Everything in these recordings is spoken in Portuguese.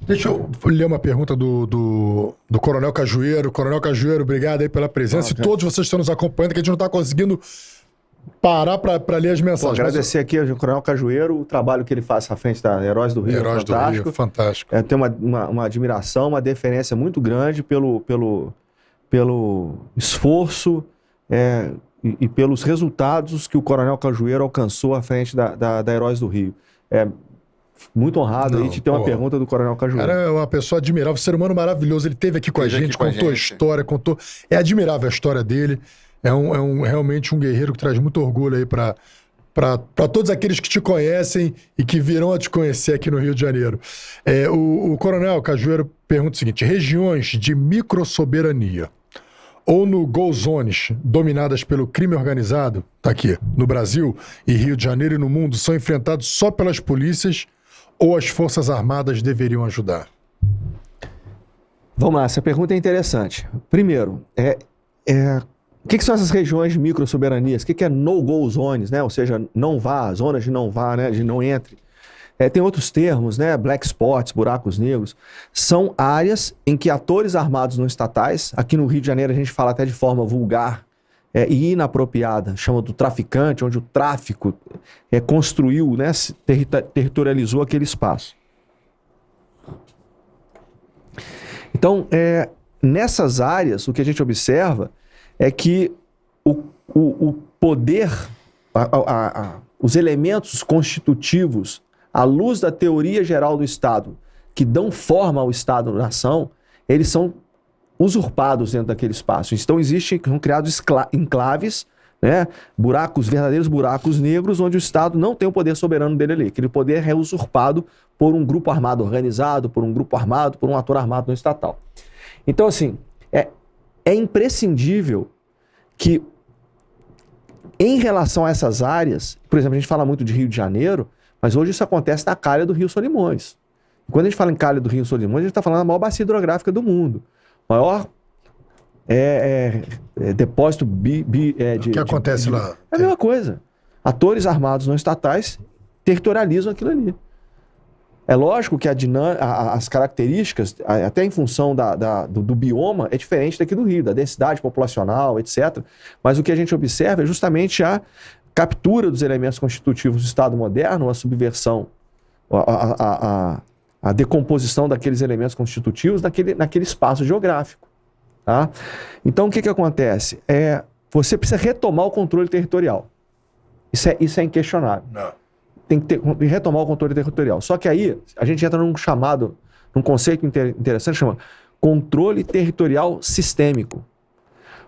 Deixa eu ler uma pergunta do Coronel Cajueiro. Coronel Cajueiro, obrigado aí pela presença. E todos vocês que estão nos acompanhando, que a gente não está conseguindo parar para ler as mensagens. Agradecer aqui ao Coronel Cajueiro, o trabalho que ele faz à frente da Heróis do Rio. Heróis do Rio, fantástico. Tem uma admiração, uma deferência muito grande pelo esforço e pelos resultados que o Coronel Cajueiro alcançou à frente da Heróis do Rio. Muito honrado aí de ter uma pergunta do Coronel Cajueiro. Era uma pessoa admirável, um ser humano maravilhoso. Ele esteve aqui com a gente, contou a história, contou. É admirável a história dele. É realmente um guerreiro que traz muito orgulho aí para todos aqueles que te conhecem e que virão a te conhecer aqui no Rio de Janeiro. O Coronel Cajueiro pergunta o seguinte: regiões de microsoberania ou no Ghoul Zones dominadas pelo crime organizado, tá aqui, no Brasil e Rio de Janeiro e no mundo, são enfrentados só pelas polícias ou as Forças Armadas deveriam ajudar? Vamos lá, essa pergunta é interessante. Primeiro, o que são essas regiões de microsoberanias? O que é no-go zones, né? Ou seja, não vá, zonas de não vá, né? De não entre. Tem outros termos, né? Black spots, buracos negros. São áreas em que atores armados não estatais, aqui no Rio de Janeiro a gente fala até de forma vulgar e inapropriada, chama do traficante, onde o tráfico construiu, né? Territorializou aquele espaço. Então, nessas áreas, o que a gente observa é que o poder, os elementos constitutivos, à luz da teoria geral do Estado, que dão forma ao Estado-nação, eles são usurpados dentro daquele espaço. Então são criados enclaves, né? Verdadeiros buracos negros, onde o Estado não tem o poder soberano dele ali. Aquele poder é usurpado por um grupo armado organizado, por um grupo armado, por um ator armado não estatal. Então, assim, é imprescindível que, em relação a essas áreas, por exemplo, a gente fala muito de Rio de Janeiro, mas hoje isso acontece na calha do Rio Solimões. Quando a gente fala em calha do Rio Solimões, a gente está falando da maior bacia hidrográfica do mundo. Maior depósito o que acontece lá? É a mesma coisa. Atores armados não estatais territorializam aquilo ali. É lógico que as características, até em função do bioma, é diferente daqui do Rio, da densidade populacional, etc. Mas o que a gente observa é justamente a captura dos elementos constitutivos do Estado moderno, a subversão, a decomposição daqueles elementos constitutivos naquele espaço geográfico. Tá? Então, o que acontece? Você precisa retomar o controle territorial. Isso é inquestionável. Não. Tem que retomar o controle territorial. Só que aí a gente entra num conceito interessante, chama controle territorial sistêmico.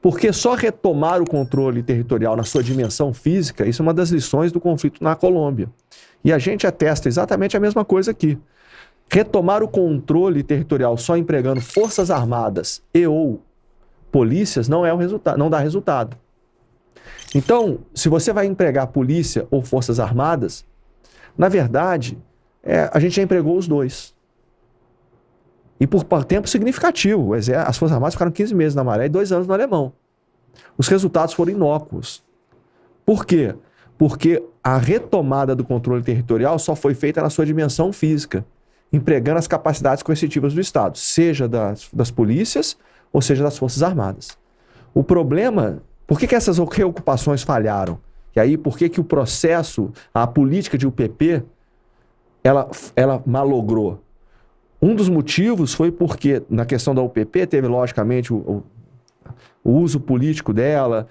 Porque só retomar o controle territorial na sua dimensão física, isso é uma das lições do conflito na Colômbia. E a gente atesta exatamente a mesma coisa aqui. Retomar o controle territorial só empregando forças armadas ou polícias não é o resultado, não dá resultado. Então, se você vai empregar polícia ou forças armadas, na verdade, a gente já empregou os dois. E por tempo significativo. As Forças Armadas ficaram 15 meses na Maré e 2 anos no Alemão. Os resultados foram inócuos. Por quê? Porque a retomada do controle territorial só foi feita na sua dimensão física, empregando as capacidades coercitivas do Estado, seja das polícias ou seja das Forças Armadas. O problema, por que essas reocupações falharam? E aí, por que o processo, a política de UPP, ela malogrou? Um dos motivos foi porque, na questão da UPP, teve, logicamente, o uso político dela,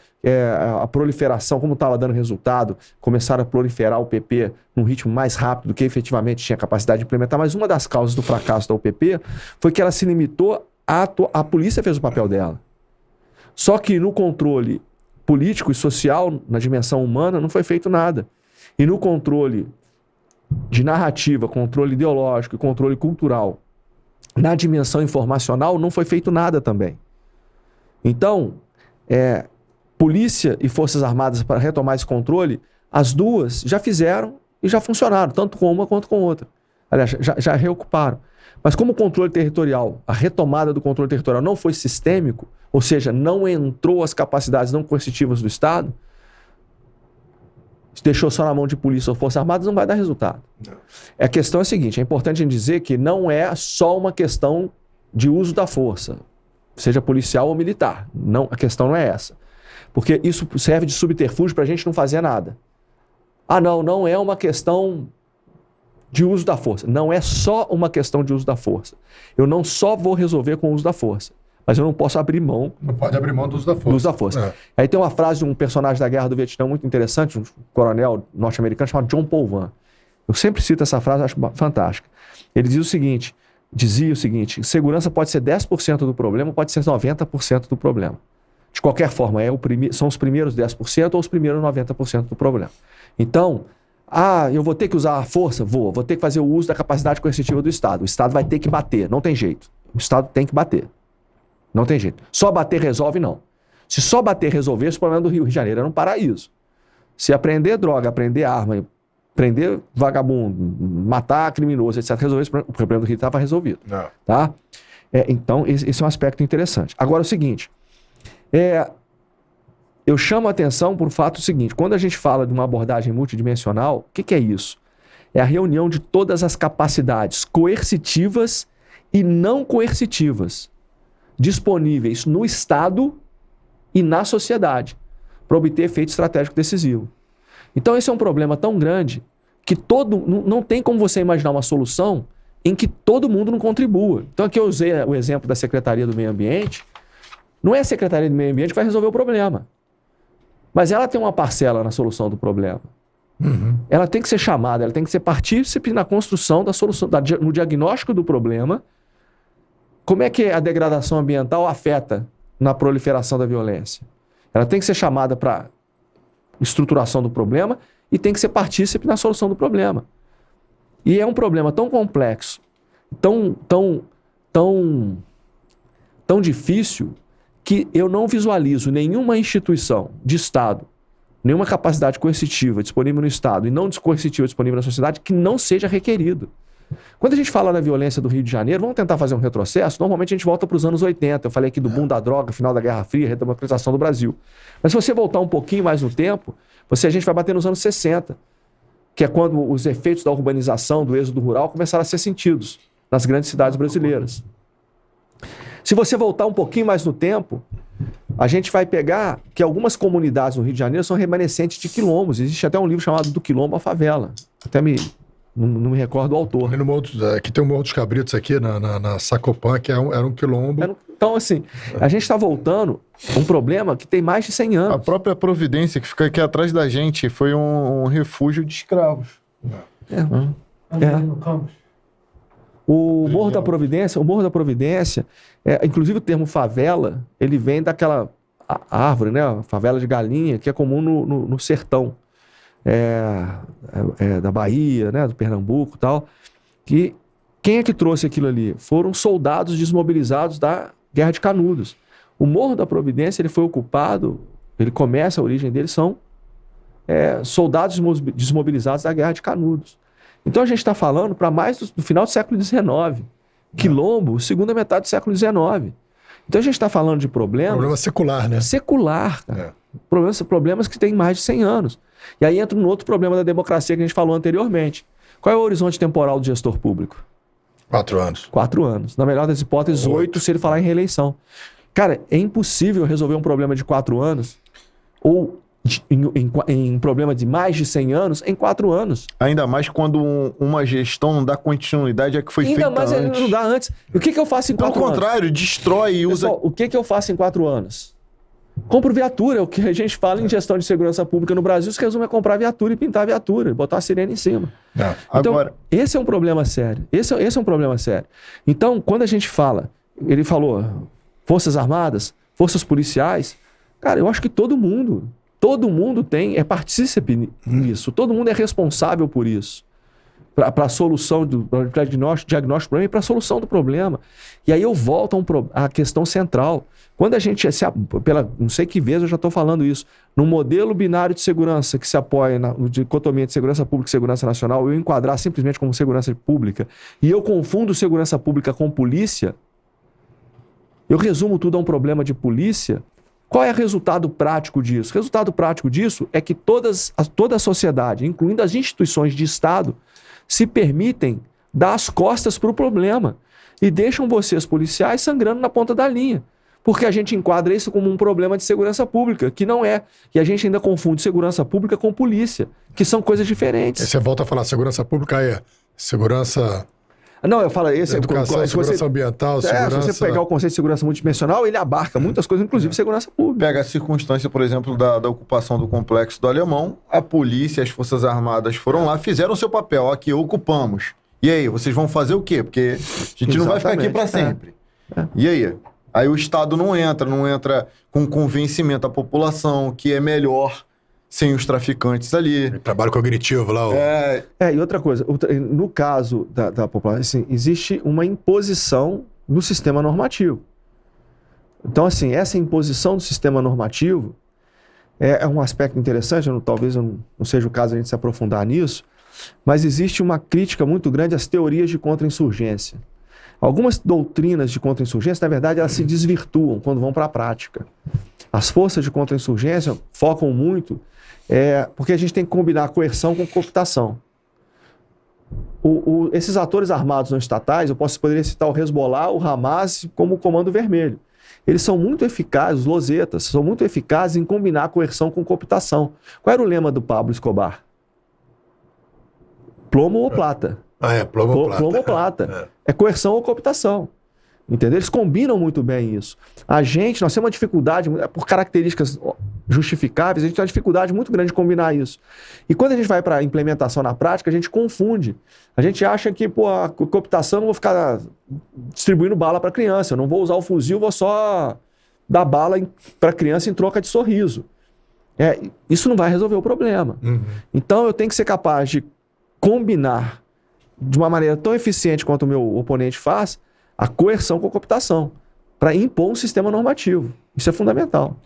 a proliferação, como estava dando resultado, começaram a proliferar o UPP num ritmo mais rápido do que efetivamente tinha capacidade de implementar, mas uma das causas do fracasso da UPP foi que ela se limitou a polícia fez o papel dela. Só que no controle político e social, na dimensão humana, não foi feito nada. E no controle de narrativa, controle ideológico e controle cultural, na dimensão informacional, não foi feito nada também. Então, polícia e Forças Armadas, para retomar esse controle, as duas já fizeram e já funcionaram, tanto com uma quanto com outra. Aliás, já reocuparam. Mas como o controle territorial, a retomada do controle territorial não foi sistêmico, ou seja, não entrou as capacidades não coercitivas do Estado, deixou só na mão de polícia ou forças armadas, não vai dar resultado. Não. A questão é a seguinte, é importante a gente dizer que não é só uma questão de uso da força, seja policial ou militar. Não, a questão não é essa. Porque isso serve de subterfúgio para a gente não fazer nada. Não é uma questão de uso da força. Não é só uma questão de uso da força. Eu não só vou resolver com o uso da força, mas eu não posso abrir mão. Não pode abrir mão do uso da força. Do uso da força. Aí tem uma frase de um personagem da Guerra do Vietnã muito interessante, um coronel norte-americano chamado John Paul Vann. Eu sempre cito essa frase, acho fantástica. Ele dizia o seguinte, segurança pode ser 10% do problema, pode ser 90% do problema. De qualquer forma, são os primeiros 10% ou os primeiros 90% do problema. Então, eu vou ter que usar a força? Vou ter que fazer o uso da capacidade coercitiva do Estado. O Estado vai ter que bater, não tem jeito. O Estado tem que bater. Não tem jeito. Só bater resolve, não. Se só bater resolvesse, o problema do Rio de Janeiro era um paraíso. Se aprender droga, aprender arma, prender vagabundo, matar criminoso, etc., resolvesse, o problema do Rio estava resolvido. Não. Tá? Então, esse é um aspecto interessante. Agora, o seguinte, eu chamo a atenção por fato seguinte, quando a gente fala de uma abordagem multidimensional, o que é isso? É a reunião de todas as capacidades coercitivas e não coercitivas disponíveis no Estado e na sociedade para obter efeito estratégico decisivo. Então esse é um problema tão grande que não tem como você imaginar uma solução em que todo mundo não contribua. Então aqui eu usei o exemplo da Secretaria do Meio Ambiente. Não é a Secretaria do Meio Ambiente que vai resolver o problema, mas ela tem uma parcela na solução do problema. Uhum. Ela tem que ser chamada, ela tem que ser partícipe na construção da solução, no diagnóstico do problema. Como é que a degradação ambiental afeta na proliferação da violência? Ela tem que ser chamada para estruturação do problema e tem que ser partícipe na solução do problema. E é um problema tão complexo, tão difícil, que eu não visualizo nenhuma instituição de Estado, nenhuma capacidade coercitiva disponível no Estado e não coercitiva disponível na sociedade que não seja requerido. Quando a gente fala da violência do Rio de Janeiro, vamos tentar fazer um retrocesso, normalmente a gente volta para os anos 80. Eu falei aqui do boom da droga, final da Guerra Fria, redemocratização do Brasil. Mas se você voltar um pouquinho mais no tempo, a gente vai bater nos anos 60, que é quando os efeitos da urbanização, do êxodo rural, começaram a ser sentidos nas grandes cidades brasileiras. Se você voltar um pouquinho mais no tempo, a gente vai pegar que algumas comunidades no Rio de Janeiro são remanescentes de quilombos. Existe até um livro chamado Do Quilombo à Favela. Não me recordo o autor. Aqui tem o Morro dos Cabritos aqui, na Sacopã, que era um quilombo. Então, assim, a gente está voltando a um problema que tem mais de 100 anos. A própria Providência, que fica aqui atrás da gente, foi um refúgio de escravos. O Morro da Providência, inclusive o termo favela, ele vem daquela árvore, né? A favela de galinha, que é comum no sertão. Da Bahia, né, do Pernambuco e tal, que quem é que trouxe aquilo ali? Foram soldados desmobilizados da Guerra de Canudos. O Morro da Providência, ele foi ocupado, a origem dele são soldados desmobilizados da Guerra de Canudos. Então a gente está falando para mais do final do século XIX. Quilombo, segunda metade do século XIX. Então a gente está falando de problemas... Problema secular, né? Secular, cara. Problemas que têm mais de 100 anos. E aí entra no outro problema da democracia que a gente falou anteriormente. Qual é o horizonte temporal do gestor público? 4 anos. 4 anos. Na melhor das hipóteses, 8 se ele falar em reeleição. Cara, é impossível resolver um problema de 4 anos ou em problema de mais de 100 anos em 4 anos. Ainda mais quando uma gestão não dá continuidade a que foi feita antes. Ainda mais não dá antes. O que eu faço em 4 anos? Pelo contrário, destrói e usa... Pessoal, o que eu faço em 4 anos? Compro viatura, é o que a gente fala em gestão de segurança pública no Brasil, se resume a comprar viatura e pintar viatura, botar a sirene em cima. Então, esse é um problema sério. Esse é um problema sério. Então, quando a gente fala, ele falou, Forças Armadas, Forças Policiais, cara, eu acho que todo mundo é partícipe nisso, todo mundo é responsável por isso. Para a solução para diagnóstico do problema e para a solução do problema. E aí eu volto à questão central. Quando a gente, não sei que vez eu já estou falando isso, no modelo binário de segurança que se apoia na dicotomia de segurança pública e segurança nacional, eu enquadrar simplesmente como segurança pública e eu confundo segurança pública com polícia, eu resumo tudo a um problema de polícia, Qual é o resultado prático disso? O resultado prático disso é que toda a sociedade, incluindo as instituições de Estado, se permitem dar as costas para o problema e deixam vocês, policiais, sangrando na ponta da linha. Porque a gente enquadra isso como um problema de segurança pública, que não é. E a gente ainda confunde segurança pública com polícia, que são coisas diferentes. Aí você volta a falar segurança pública, aí é segurança... Não, eu falo esse... Educação, segurança ambiental, segurança... Se você pegar o conceito de segurança multidimensional, ele abarca muitas coisas, inclusive segurança pública. Pega a circunstância, por exemplo, da ocupação do Complexo do Alemão, a polícia, as Forças Armadas foram lá, fizeram o seu papel, aqui ocupamos. E aí, vocês vão fazer o quê? Porque a gente não vai ficar aqui para sempre. E aí? Aí o Estado não entra com convencimento à população que é melhor sem os traficantes ali. Trabalho cognitivo lá. E outra coisa, no caso da população, assim, existe uma imposição no sistema normativo. Então, assim, essa imposição do sistema normativo é um aspecto interessante, talvez não seja o caso a gente se aprofundar nisso, mas existe uma crítica muito grande às teorias de contra-insurgência. Algumas doutrinas de contra-insurgência, na verdade, elas se desvirtuam quando vão para a prática. As forças de contra-insurgência focam muito, porque a gente tem que combinar coerção com cooptação. Esses atores armados não estatais, eu poderia citar o Hezbollah, o Hamas como o Comando Vermelho. Eles são muito eficazes, os lozetas, são muito eficazes em combinar coerção com cooptação. Qual era o lema do Pablo Escobar? Plomo ou plata? Plomo ou plata. Plomo ou plata. É coerção ou cooptação. Entendeu? Eles combinam muito bem isso. Nós temos uma dificuldade, por características justificáveis, a gente tem uma dificuldade muito grande de combinar isso. E quando a gente vai para a implementação na prática, a gente confunde. A gente acha que, a cooptação, eu não vou ficar distribuindo bala para criança, eu não vou usar o fuzil, vou só dar bala para criança em troca de sorriso. Isso não vai resolver o problema. Então eu tenho que ser capaz de combinar de uma maneira tão eficiente quanto o meu oponente faz, a coerção com a cooptação, para impor um sistema normativo. Isso é fundamental.